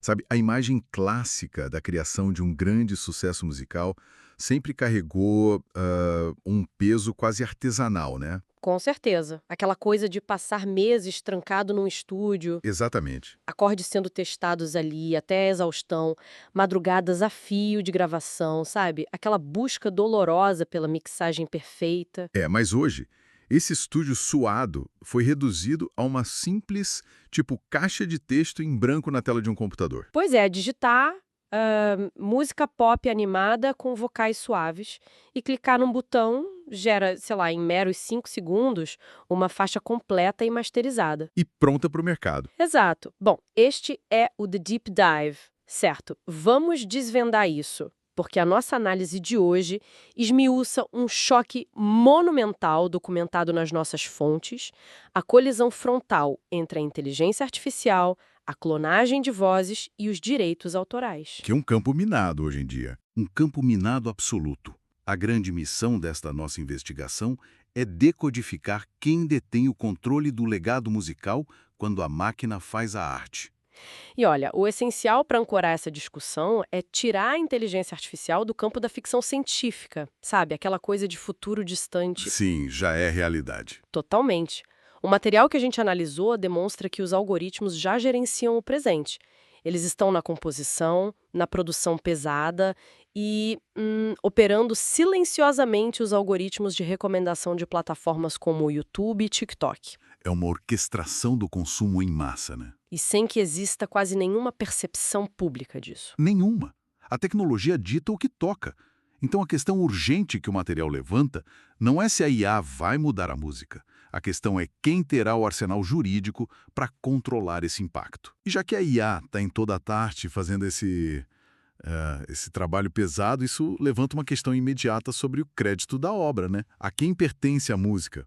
Sabe, a imagem clássica da criação de um grande sucesso musical sempre carregou um peso quase artesanal, né? Com certeza. Aquela coisa de passar meses trancado num estúdio, Exatamente. acordes sendo testados ali até a exaustão, madrugadas a fio de gravação, sabe? Aquela busca dolorosa pela mixagem perfeita. Mas hoje, esse estúdio suado foi reduzido a uma simples, tipo, caixa de texto em branco na tela de um computador. Pois é, digitar música pop animada com vocais suaves e clicar num botão gera, sei lá, em meros 5 segundos, uma faixa completa e masterizada. E pronta para o mercado. Exato. Bom, este é o The Deep Dive, certo? Vamos desvendar isso, porque a nossa análise de hoje esmiuça um choque monumental documentado nas nossas fontes, a colisão frontal entre a inteligência artificial, a clonagem de vozes e os direitos autorais. Que é um campo minado hoje em dia. Um campo minado absoluto. A grande missão desta nossa investigação é decodificar quem detém o controle do legado musical quando a máquina faz a arte. E olha, o essencial para ancorar essa discussão é tirar a inteligência artificial do campo da ficção científica, sabe? Aquela coisa de futuro distante. Sim, já é realidade. Totalmente. O material que a gente analisou demonstra que os algoritmos já gerenciam o presente. Eles estão na composição, na produção pesada e operando silenciosamente os algoritmos de recomendação de plataformas como o YouTube e TikTok. É uma orquestração do consumo em massa, né? E sem que exista quase nenhuma percepção pública disso. Nenhuma. A tecnologia dita o que toca. Então a questão urgente que o material levanta não é se a IA vai mudar a música. A questão é quem terá o arsenal jurídico para controlar esse impacto. E já que a IA está em toda a tarde fazendo esse trabalho pesado, isso levanta uma questão imediata sobre o crédito da obra, né? A quem pertence a música?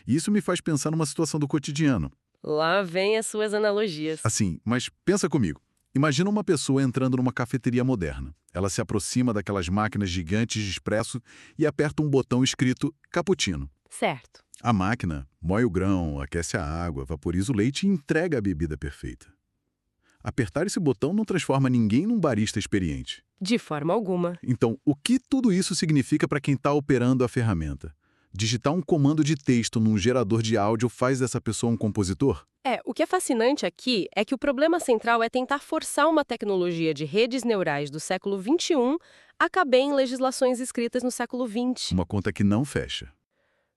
E isso me faz pensar numa situação do cotidiano. Lá vem as suas analogias. Assim, mas pensa comigo. Imagina uma pessoa entrando numa cafeteria moderna. Ela se aproxima daquelas máquinas gigantes de expresso e aperta um botão escrito cappuccino. Certo. A máquina moe o grão, aquece a água, vaporiza o leite e entrega a bebida perfeita. Apertar esse botão não transforma ninguém num barista experiente. De forma alguma. Então, o que tudo isso significa para quem está operando a ferramenta? Digitar um comando de texto num gerador de áudio faz dessa pessoa um compositor? O que é fascinante aqui é que o problema central é tentar forçar uma tecnologia de redes neurais do século XXI a caber em legislações escritas no século XX, Uma conta que não fecha.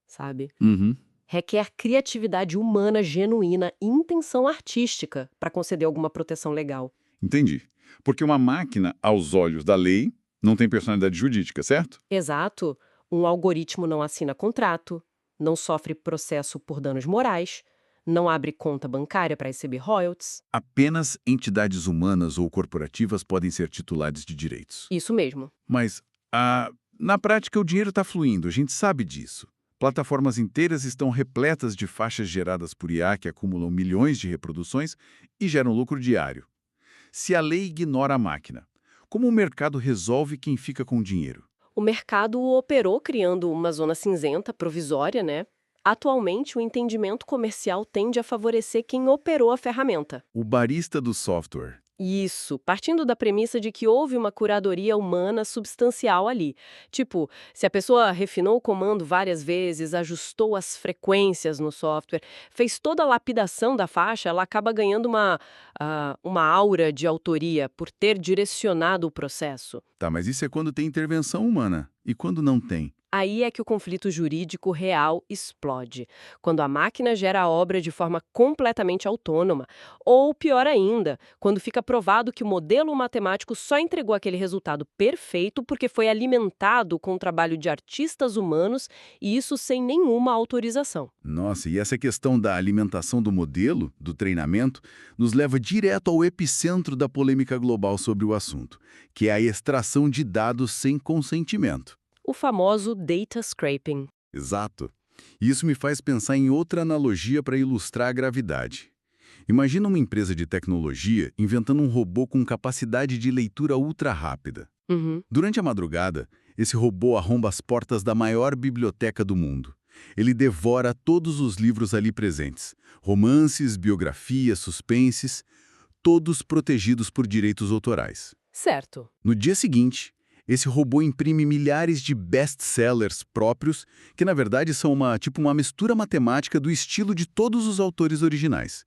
sabe? Uhum. Requer criatividade humana genuína e intenção artística para conceder alguma proteção legal. Entendi. Porque uma máquina, aos olhos da lei, não tem personalidade jurídica, certo? Exato. Um algoritmo não assina contrato, não sofre processo por danos morais, não abre conta bancária para receber royalties. Apenas entidades humanas ou corporativas podem ser titulares de direitos. Isso mesmo. Mas, na prática, o dinheiro está fluindo, a gente sabe disso. Plataformas inteiras estão repletas de faixas geradas por IA que acumulam milhões de reproduções e geram lucro diário. Se a lei ignora a máquina, como o mercado resolve quem fica com o dinheiro? O mercado operou criando uma zona cinzenta provisória, né? Atualmente, o entendimento comercial tende a favorecer quem operou a ferramenta. O barista do software. Isso, partindo da premissa de que houve uma curadoria humana substancial ali. Tipo, se a pessoa refinou o comando várias vezes, ajustou as frequências no software, fez toda a lapidação da faixa, ela acaba ganhando uma aura de autoria por ter direcionado o processo. Tá, mas isso é quando tem intervenção humana. E quando não tem? Aí é que o conflito jurídico real explode, quando a máquina gera a obra de forma completamente autônoma. Ou, pior ainda, quando fica provado que o modelo matemático só entregou aquele resultado perfeito porque foi alimentado com o trabalho de artistas humanos e isso sem nenhuma autorização. Nossa, e essa questão da alimentação do modelo, do treinamento, nos leva direto ao epicentro da polêmica global sobre o assunto, que é a extração de dados sem consentimento. O famoso data scraping. Exato. E isso me faz pensar em outra analogia para ilustrar a gravidade. Imagina uma empresa de tecnologia inventando um robô com capacidade de leitura ultra rápida. Uhum. Durante a madrugada, esse robô arromba as portas da maior biblioteca do mundo. Ele devora todos os livros ali presentes. Romances, biografias, suspenses, todos protegidos por direitos autorais. Certo. No dia seguinte, esse robô imprime milhares de best-sellers próprios, que na verdade são uma mistura matemática do estilo de todos os autores originais.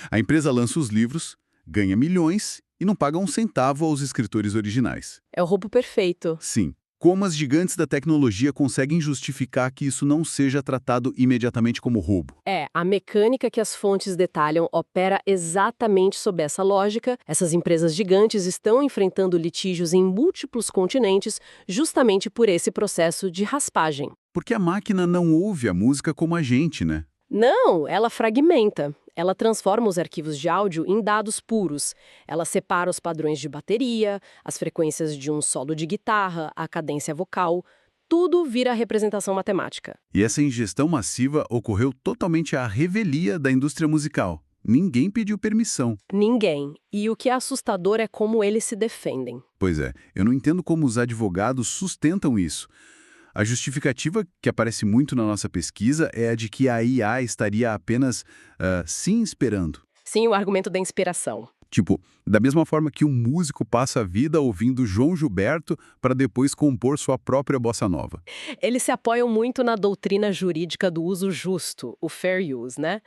A empresa lança os livros, ganha milhões e não paga um centavo aos escritores originais. É o roubo perfeito. Sim. Como as gigantes da tecnologia conseguem justificar que isso não seja tratado imediatamente como roubo? A mecânica que as fontes detalham opera exatamente sob essa lógica. Essas empresas gigantes estão enfrentando litígios em múltiplos continentes justamente por esse processo de raspagem. Porque a máquina não ouve a música como a gente, né? Não, ela fragmenta. Ela transforma os arquivos de áudio em dados puros. Ela separa os padrões de bateria, as frequências de um solo de guitarra, a cadência vocal. Tudo vira representação matemática. E essa ingestão massiva ocorreu totalmente à revelia da indústria musical. Ninguém pediu permissão. Ninguém. E o que é assustador é como eles se defendem. Pois é, eu não entendo como os advogados sustentam isso. A justificativa que aparece muito na nossa pesquisa é a de que a IA estaria apenas se inspirando. Sim, o argumento da inspiração. Tipo, da mesma forma que um músico passa a vida ouvindo João Gilberto para depois compor sua própria bossa nova. Eles se apoiam muito na doutrina jurídica do uso justo, o fair use, né?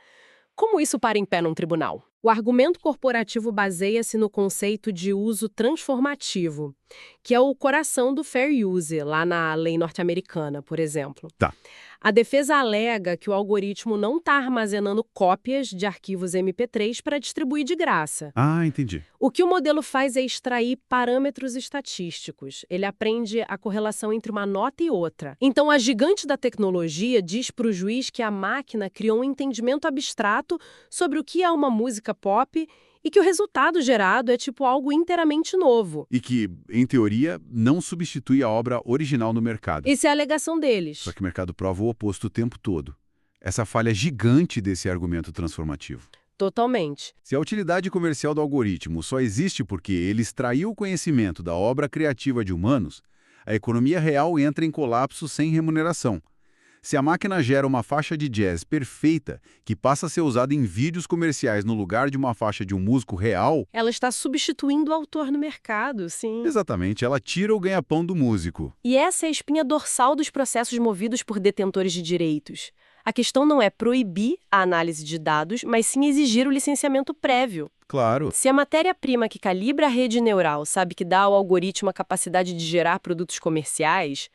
Como isso para em pé num tribunal? O argumento corporativo baseia-se no conceito de uso transformativo, que é o coração do fair use, lá na lei norte-americana, por exemplo. Tá. A defesa alega que o algoritmo não está armazenando cópias de arquivos MP3 para distribuir de graça. Ah, entendi. O que o modelo faz é extrair parâmetros estatísticos. Ele aprende a correlação entre uma nota e outra. Então, a gigante da tecnologia diz para o juiz que a máquina criou um entendimento abstrato sobre o que é uma música pop e que o resultado gerado é tipo algo inteiramente novo. E que, em teoria, não substitui a obra original no mercado. Essa é a alegação deles. Só que o mercado prova o oposto o tempo todo. Essa falha gigante desse argumento transformativo. Totalmente. Se a utilidade comercial do algoritmo só existe porque ele extraiu o conhecimento da obra criativa de humanos, a economia real entra em colapso sem remuneração. Se a máquina gera uma faixa de jazz perfeita, que passa a ser usada em vídeos comerciais no lugar de uma faixa de um músico real... Ela está substituindo o autor no mercado, sim. Exatamente, ela tira o ganha-pão do músico. E essa é a espinha dorsal dos processos movidos por detentores de direitos. A questão não é proibir a análise de dados, mas sim exigir o licenciamento prévio. Claro. Se a matéria-prima que calibra a rede neural sabe que dá ao algoritmo a capacidade de gerar produtos comerciais...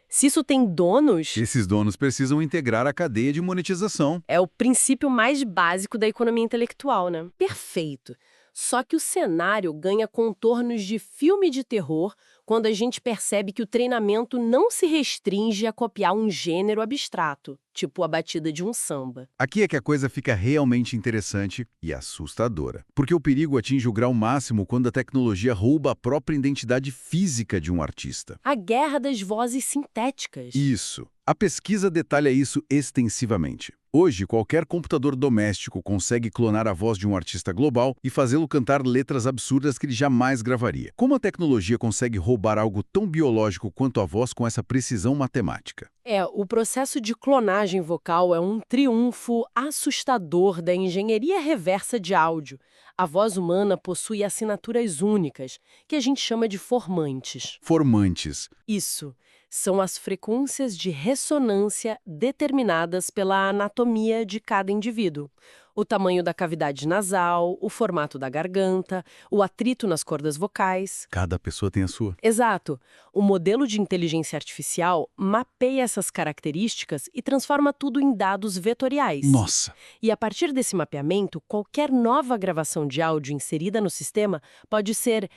Se isso tem donos... Esses donos precisam integrar a cadeia de monetização. É o princípio mais básico da economia intelectual, né? Perfeito. Só que o cenário ganha contornos de filme de terror quando a gente percebe que o treinamento não se restringe a copiar um gênero abstrato, tipo a batida de um samba. Aqui é que a coisa fica realmente interessante e assustadora. Porque o perigo atinge o grau máximo quando a tecnologia rouba a própria identidade física de um artista. A guerra das vozes sintéticas. Isso. A pesquisa detalha isso extensivamente. Hoje, qualquer computador doméstico consegue clonar a voz de um artista global e fazê-lo cantar letras absurdas que ele jamais gravaria. Como a tecnologia consegue roubar algo tão biológico quanto a voz com essa precisão matemática? O processo de clonagem vocal é um triunfo assustador da engenharia reversa de áudio. A voz humana possui assinaturas únicas, que a gente chama de formantes. Formantes. Isso. São as frequências de ressonância determinadas pela anatomia de cada indivíduo. O tamanho da cavidade nasal, o formato da garganta, o atrito nas cordas vocais. Cada pessoa tem a sua. Exato. O modelo de inteligência artificial mapeia essas características e transforma tudo em dados vetoriais. Nossa! E a partir desse mapeamento, qualquer nova gravação de áudio inserida no sistema pode ser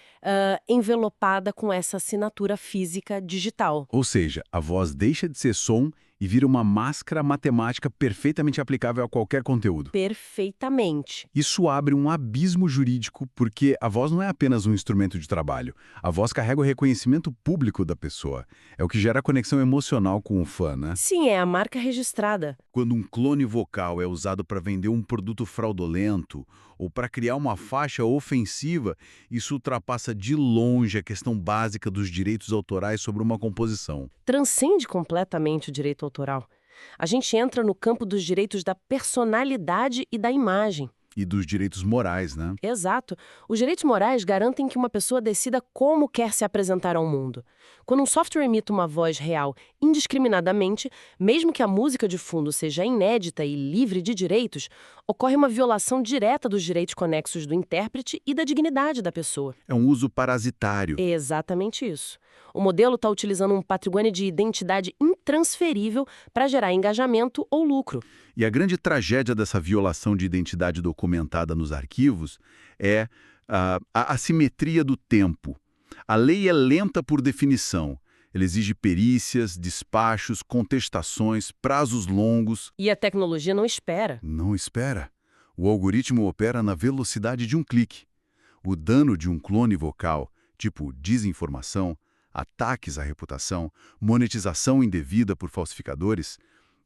envelopada com essa assinatura física digital. Ou seja, a voz deixa de ser som e vira uma máscara matemática perfeitamente aplicável a qualquer conteúdo. Perfeitamente. Isso abre um abismo jurídico porque a voz não é apenas um instrumento de trabalho. A voz carrega o reconhecimento público da pessoa. É o que gera conexão emocional com o fã, né? Sim, é a marca registrada. Quando um clone vocal é usado para vender um produto fraudulento ou para criar uma faixa ofensiva, isso ultrapassa de longe a questão básica dos direitos autorais sobre uma composição. Transcende completamente o direito autoral. A gente entra no campo dos direitos da personalidade e da imagem. E dos direitos morais, né? Exato. Os direitos morais garantem que uma pessoa decida como quer se apresentar ao mundo. Quando um software imita uma voz real indiscriminadamente, mesmo que a música de fundo seja inédita e livre de direitos, ocorre uma violação direta dos direitos conexos do intérprete e da dignidade da pessoa. É um uso parasitário. É exatamente isso. O modelo está utilizando um patrimônio de identidade intransferível para gerar engajamento ou lucro. E a grande tragédia dessa violação de identidade documentada nos arquivos é a assimetria do tempo. A lei é lenta por definição. Ela exige perícias, despachos, contestações, prazos longos. E a tecnologia não espera. Não espera. O algoritmo opera na velocidade de um clique. O dano de um clone vocal, tipo desinformação, ataques à reputação, monetização indevida por falsificadores,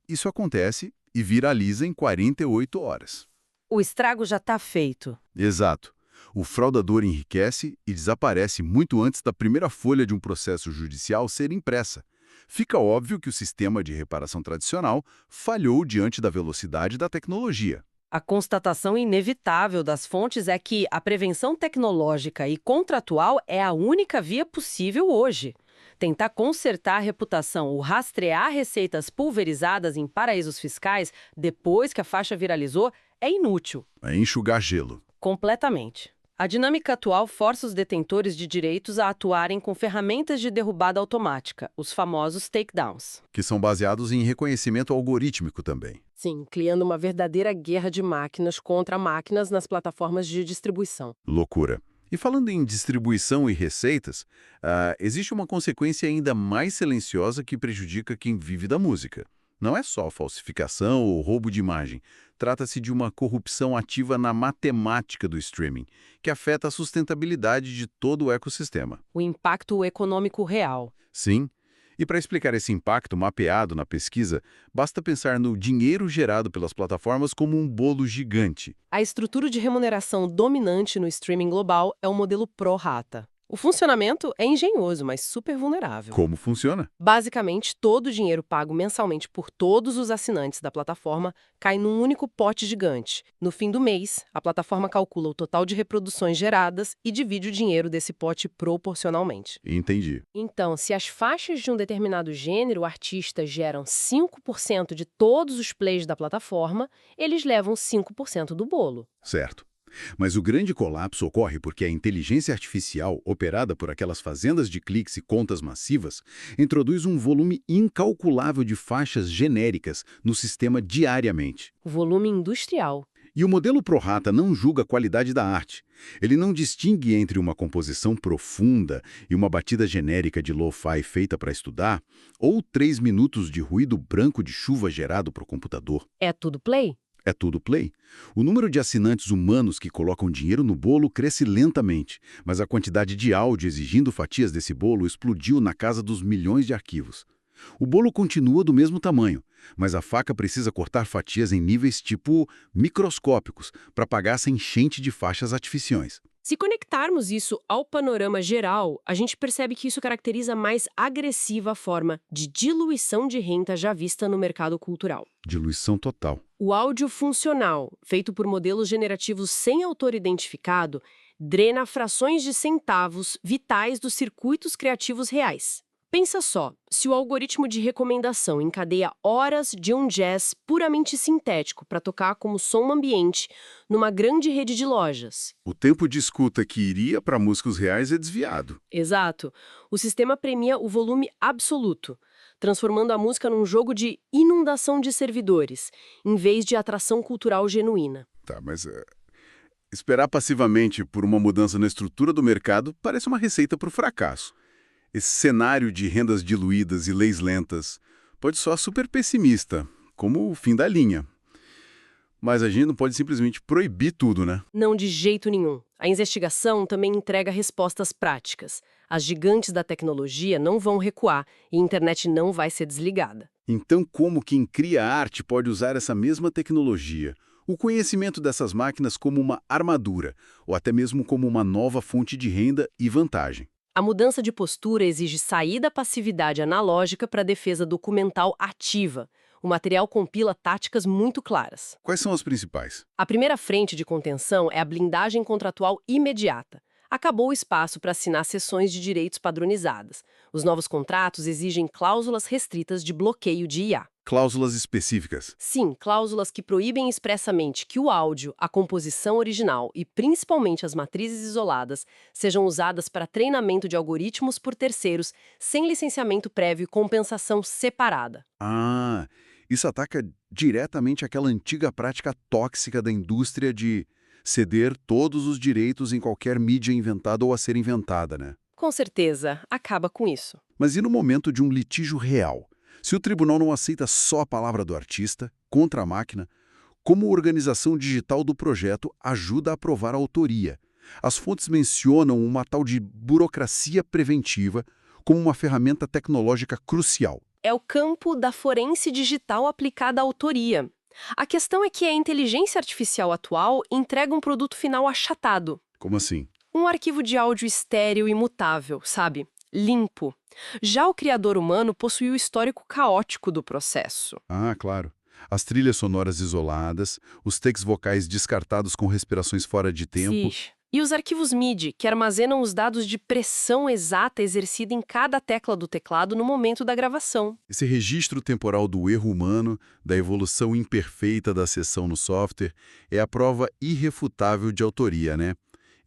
isso acontece e viraliza em 48 horas. O estrago já está feito. Exato. O fraudador enriquece e desaparece muito antes da primeira folha de um processo judicial ser impressa. Fica óbvio que o sistema de reparação tradicional falhou diante da velocidade da tecnologia. A constatação inevitável das fontes é que a prevenção tecnológica e contratual é a única via possível hoje. Tentar consertar a reputação ou rastrear receitas pulverizadas em paraísos fiscais depois que a faixa viralizou é inútil. É enxugar gelo. Completamente. A dinâmica atual força os detentores de direitos a atuarem com ferramentas de derrubada automática, os famosos takedowns. Que são baseados em reconhecimento algorítmico também. Sim, criando uma verdadeira guerra de máquinas contra máquinas nas plataformas de distribuição. Loucura. E falando em distribuição e receitas, existe uma consequência ainda mais silenciosa que prejudica quem vive da música. Não é só falsificação ou roubo de imagem. Trata-se de uma corrupção ativa na matemática do streaming, que afeta a sustentabilidade de todo o ecossistema. O impacto econômico real. Sim. E para explicar esse impacto mapeado na pesquisa, basta pensar no dinheiro gerado pelas plataformas como um bolo gigante. A estrutura de remuneração dominante no streaming global é o modelo pro rata. O funcionamento é engenhoso, mas super vulnerável. Como funciona? Basicamente, todo o dinheiro pago mensalmente por todos os assinantes da plataforma cai num único pote gigante. No fim do mês, a plataforma calcula o total de reproduções geradas e divide o dinheiro desse pote proporcionalmente. Entendi. Então, se as faixas de um determinado gênero ou artista geram 5% de todos os plays da plataforma, eles levam 5% do bolo. Certo. Mas o grande colapso ocorre porque a inteligência artificial, operada por aquelas fazendas de cliques e contas massivas, introduz um volume incalculável de faixas genéricas no sistema diariamente. Volume industrial. E o modelo Pro-Rata não julga a qualidade da arte. Ele não distingue entre uma composição profunda e uma batida genérica de lo-fi feita para estudar, ou 3 minutos de ruído branco de chuva gerado por computador. É tudo play? É tudo play. O número de assinantes humanos que colocam dinheiro no bolo cresce lentamente, mas a quantidade de áudio exigindo fatias desse bolo explodiu na casa dos milhões de arquivos. O bolo continua do mesmo tamanho, mas a faca precisa cortar fatias em níveis tipo microscópicos para pagar essa enchente de faixas artificiais. Se conectarmos isso ao panorama geral, a gente percebe que isso caracteriza a mais agressiva forma de diluição de renda já vista no mercado cultural. Diluição total. O áudio funcional, feito por modelos generativos sem autor identificado, drena frações de centavos vitais dos circuitos criativos reais. Pensa só, se o algoritmo de recomendação encadeia horas de um jazz puramente sintético para tocar como som ambiente numa grande rede de lojas. O tempo de escuta que iria para músicos reais é desviado. Exato. O sistema premia o volume absoluto, transformando a música num jogo de inundação de servidores, em vez de atração cultural genuína. Tá, mas esperar passivamente por uma mudança na estrutura do mercado parece uma receita para o fracasso. Esse cenário de rendas diluídas e leis lentas pode soar super pessimista, como o fim da linha. Mas a gente não pode simplesmente proibir tudo, né? Não, de jeito nenhum. A investigação também entrega respostas práticas. As gigantes da tecnologia não vão recuar e a internet não vai ser desligada. Então, como quem cria arte pode usar essa mesma tecnologia, o conhecimento dessas máquinas como uma armadura, ou até mesmo como uma nova fonte de renda e vantagem? A mudança de postura exige sair da passividade analógica para a defesa documental ativa, O material compila táticas muito claras. Quais são as principais? A primeira frente de contenção é a blindagem contratual imediata. Acabou o espaço para assinar cessões de direitos padronizadas. Os novos contratos exigem cláusulas restritas de bloqueio de IA. Cláusulas específicas. Sim, cláusulas que proíbem expressamente que o áudio, a composição original e principalmente as matrizes isoladas sejam usadas para treinamento de algoritmos por terceiros, sem licenciamento prévio e compensação separada. Ah, isso ataca diretamente aquela antiga prática tóxica da indústria de ceder todos os direitos em qualquer mídia inventada ou a ser inventada, né? Com certeza, acaba com isso. Mas e no momento de um litígio real? Se o tribunal não aceita só a palavra do artista, contra a máquina, como organização digital do projeto ajuda a provar a autoria? As fontes mencionam uma tal de burocracia preventiva como uma ferramenta tecnológica crucial. É o campo da forense digital aplicada à autoria. A questão é que a inteligência artificial atual entrega um produto final achatado. Como assim? Um arquivo de áudio estéril e imutável, sabe? Limpo. Já o criador humano possui o histórico caótico do processo. Ah, claro. As trilhas sonoras isoladas, os takes vocais descartados com respirações fora de tempo. Sim. E os arquivos MIDI, que armazenam os dados de pressão exata exercida em cada tecla do teclado no momento da gravação. Esse registro temporal do erro humano, da evolução imperfeita da sessão no software, é a prova irrefutável de autoria, né?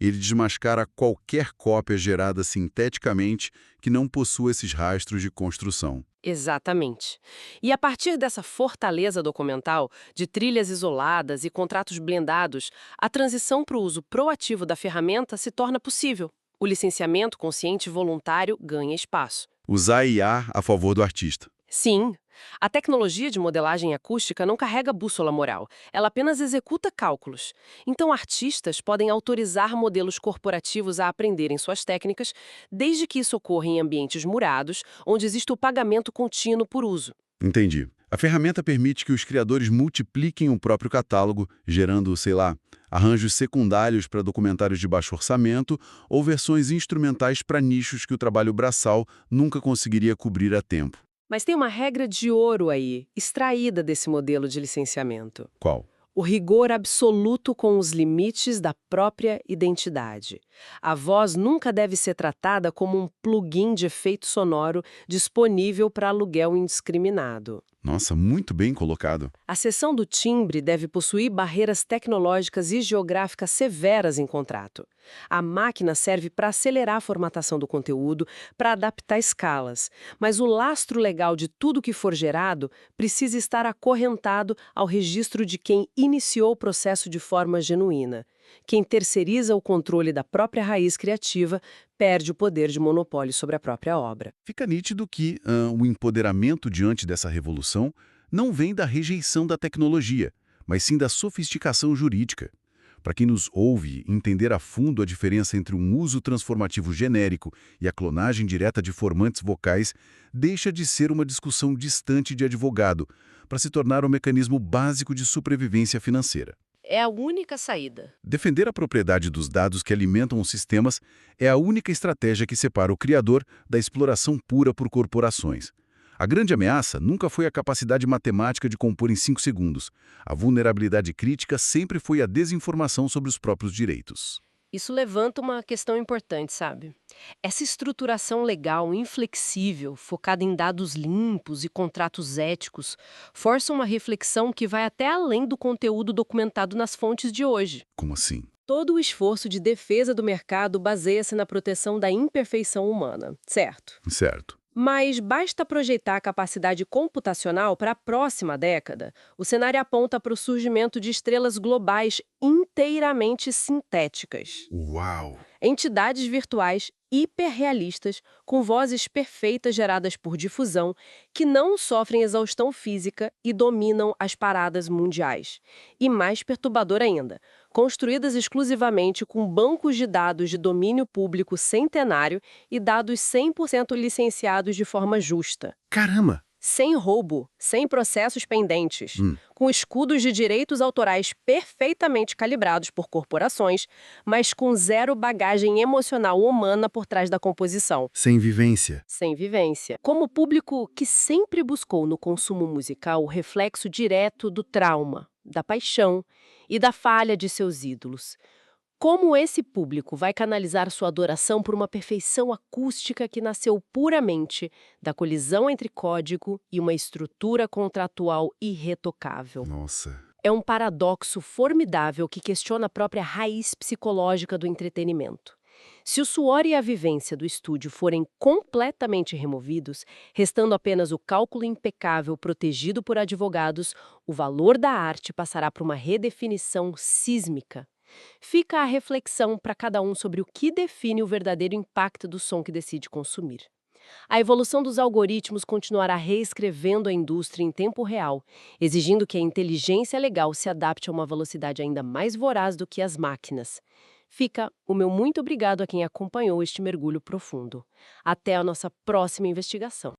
Ele desmascara qualquer cópia gerada sinteticamente que não possua esses rastros de construção. Exatamente. E a partir dessa fortaleza documental, de trilhas isoladas e contratos blendados, a transição para o uso proativo da ferramenta se torna possível. O licenciamento consciente e voluntário ganha espaço. Usar IA a favor do artista. Sim, a tecnologia de modelagem acústica não carrega bússola moral, ela apenas executa cálculos. Então, artistas podem autorizar modelos corporativos a aprenderem suas técnicas, desde que isso ocorra em ambientes murados, onde existe o pagamento contínuo por uso. Entendi. A ferramenta permite que os criadores multipliquem o próprio catálogo, gerando, sei lá, arranjos secundários para documentários de baixo orçamento ou versões instrumentais para nichos que o trabalho braçal nunca conseguiria cobrir a tempo. Mas tem uma regra de ouro aí, extraída desse modelo de licenciamento. Qual? O rigor absoluto com os limites da própria identidade. A voz nunca deve ser tratada como um plugin de efeito sonoro disponível para aluguel indiscriminado. Nossa, muito bem colocado. A seção do timbre deve possuir barreiras tecnológicas e geográficas severas em contrato. A máquina serve para acelerar a formatação do conteúdo, para adaptar escalas, mas o lastro legal de tudo que for gerado precisa estar acorrentado ao registro de quem iniciou o processo de forma genuína. Quem terceiriza o controle da própria raiz criativa perde o poder de monopólio sobre a própria obra. Fica nítido que o empoderamento diante dessa revolução não vem da rejeição da tecnologia, mas sim da sofisticação jurídica. Para quem nos ouve, entender a fundo a diferença entre um uso transformativo genérico e a clonagem direta de formantes vocais deixa de ser uma discussão distante de advogado, para se tornar um mecanismo básico de sobrevivência financeira. É a única saída. Defender a propriedade dos dados que alimentam os sistemas é a única estratégia que separa o criador da exploração pura por corporações. A grande ameaça nunca foi a capacidade matemática de compor em 5 segundos. A vulnerabilidade crítica sempre foi a desinformação sobre os próprios direitos. Isso levanta uma questão importante, sabe? Essa estruturação legal inflexível, focada em dados limpos e contratos éticos, força uma reflexão que vai até além do conteúdo documentado nas fontes de hoje. Como assim? Todo o esforço de defesa do mercado baseia-se na proteção da imperfeição humana, certo? Certo. Mas basta projetar a capacidade computacional para a próxima década. O cenário aponta para o surgimento de estrelas globais inteiramente sintéticas. Uau! Entidades virtuais hiperrealistas, com vozes perfeitas geradas por difusão, que não sofrem exaustão física e dominam as paradas mundiais. E mais perturbador ainda, construídas exclusivamente com bancos de dados de domínio público centenário e dados 100% licenciados de forma justa. Caramba! sem roubo, sem processos pendentes, com escudos de direitos autorais perfeitamente calibrados por corporações, mas com zero bagagem emocional humana por trás da composição. Sem vivência. Sem vivência. Como público que sempre buscou no consumo musical o reflexo direto do trauma, da paixão e da falha de seus ídolos. Como esse público vai canalizar sua adoração por uma perfeição acústica que nasceu puramente da colisão entre código e uma estrutura contratual irretocável? Nossa. É um paradoxo formidável que questiona a própria raiz psicológica do entretenimento. Se o suor e a vivência do estúdio forem completamente removidos, restando apenas o cálculo impecável protegido por advogados, o valor da arte passará por uma redefinição sísmica. Fica a reflexão para cada um sobre o que define o verdadeiro impacto do som que decide consumir. A evolução dos algoritmos continuará reescrevendo a indústria em tempo real, exigindo que a inteligência legal se adapte a uma velocidade ainda mais voraz do que as máquinas. Fica o meu muito obrigado a quem acompanhou este mergulho profundo. Até a nossa próxima investigação.